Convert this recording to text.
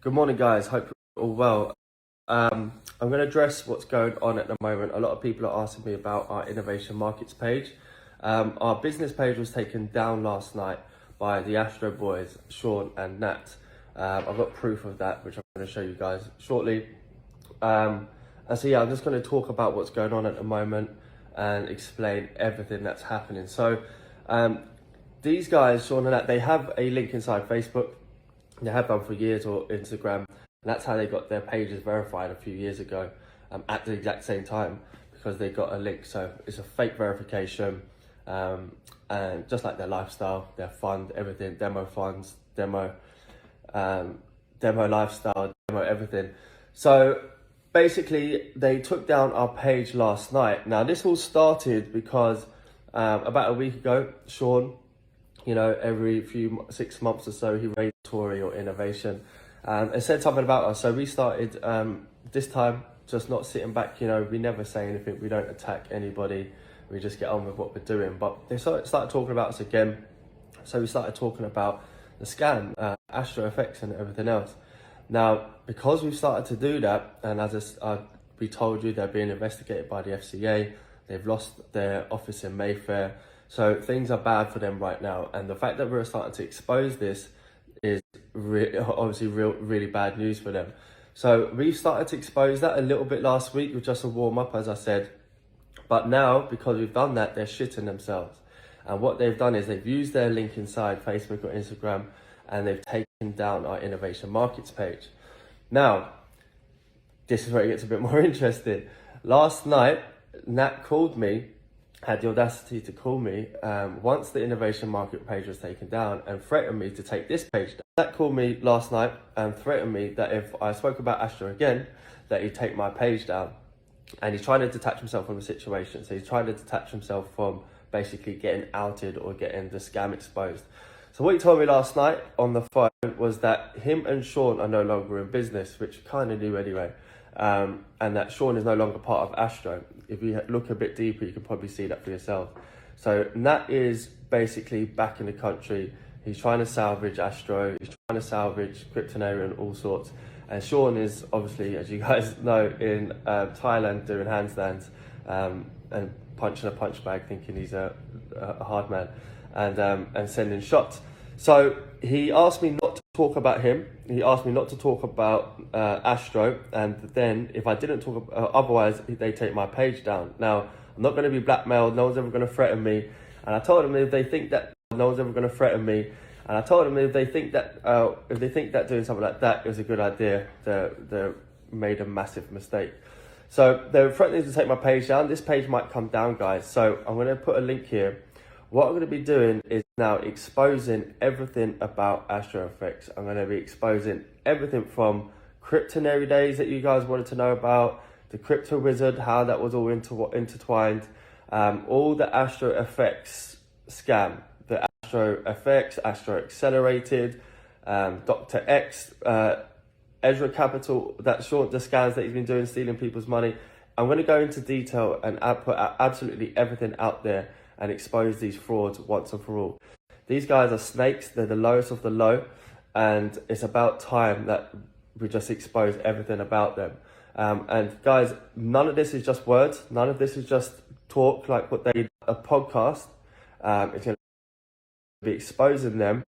Good morning, guys. Hope you're all well. I'm going to address what's going on at the moment. A lot of people are asking me about our innovation markets page. Our business page was taken down last night by the Astro boys, Shaun and Natt. I've got proof of that, which I'm going to show you guys shortly. I'm just going to talk about what's going on at the moment and explain everything that's happening. So, these guys, Shaun and Natt, they have a link inside Facebook. They have done for years, or Instagram, and that's how they got their pages verified a few years ago, at the exact same time, because they got a link. So it's a fake verification, and just like their lifestyle, their fund, everything, demo funds, demo lifestyle, demo everything. So basically, they took down our page last night. Now this all started because about a week ago, Shaun, every 6 months or so, he raised Tory or innovation and said something about us. So we started this time just not sitting back. We never say anything. We don't attack anybody. We just get on with what we're doing. But they started talking about us again. So we started talking about the scam, Astro effects and everything else. Now, because we've started to do that, and as we told you, they're being investigated by the FCA. They've lost their office in Mayfair. So things are bad for them right now. And the fact that we're starting to expose this is really bad news for them. So we started to expose that a little bit last week with just a warm up, as I said. But now, because we've done that, they're shitting themselves. And what they've done is they've used their link inside Facebook or Instagram, and they've taken down our innovation markets page. Now, this is where it gets a bit more interesting. Last night, Nat called me, had the audacity to call me once the innovation market page was taken down, and threatened me to take this page down. That called me last night and threatened me that if I spoke about Astro again, that he'd take my page down. And he's trying to detach himself from the situation. So he's trying to detach himself from basically getting outed or getting the scam exposed. So what he told me last night on the phone was that him and Shaun are no longer in business, which kind of knew anyway. And that Shaun is no longer part of Astro. If you look a bit deeper, you can probably see that for yourself. So Nat is basically back in the country. He's trying to salvage Astro. He's trying to salvage Kryptonaria and all sorts. And Shaun is obviously, as you guys know, in Thailand doing handstands and punching a punch bag, thinking he's a hard man, and sending shots. So he asked me not to talk about him. He asked me not to talk about Astro, and then if I didn't talk, otherwise they take my page down. Now, I'm not going to be blackmailed. No one's ever going to threaten me. And I told them if they think that no one's ever going to threaten me, and I told them if they think that doing something like that is a good idea, they made a massive mistake. So they're threatening to take my page down. This page might come down, guys. So I'm going to put a link here. What I'm going to be doing is now exposing everything about Astro effects. I'm going to be exposing everything from Kryptonaria days that you guys wanted to know about, the Crypto Wizard, how that was all intertwined, all the Astro effects scam, the Astro effects, Astro accelerated, Dr. X, Ezra Capital, the scams that he's been doing, stealing people's money. I'm going to go into detail and put absolutely everything out there and expose these frauds once and for all. These guys are snakes. They're the lowest of the low, and it's about time that we just expose everything about them. And guys, none of this is just words. None of this is just talk like what they a podcast. It's going to be exposing them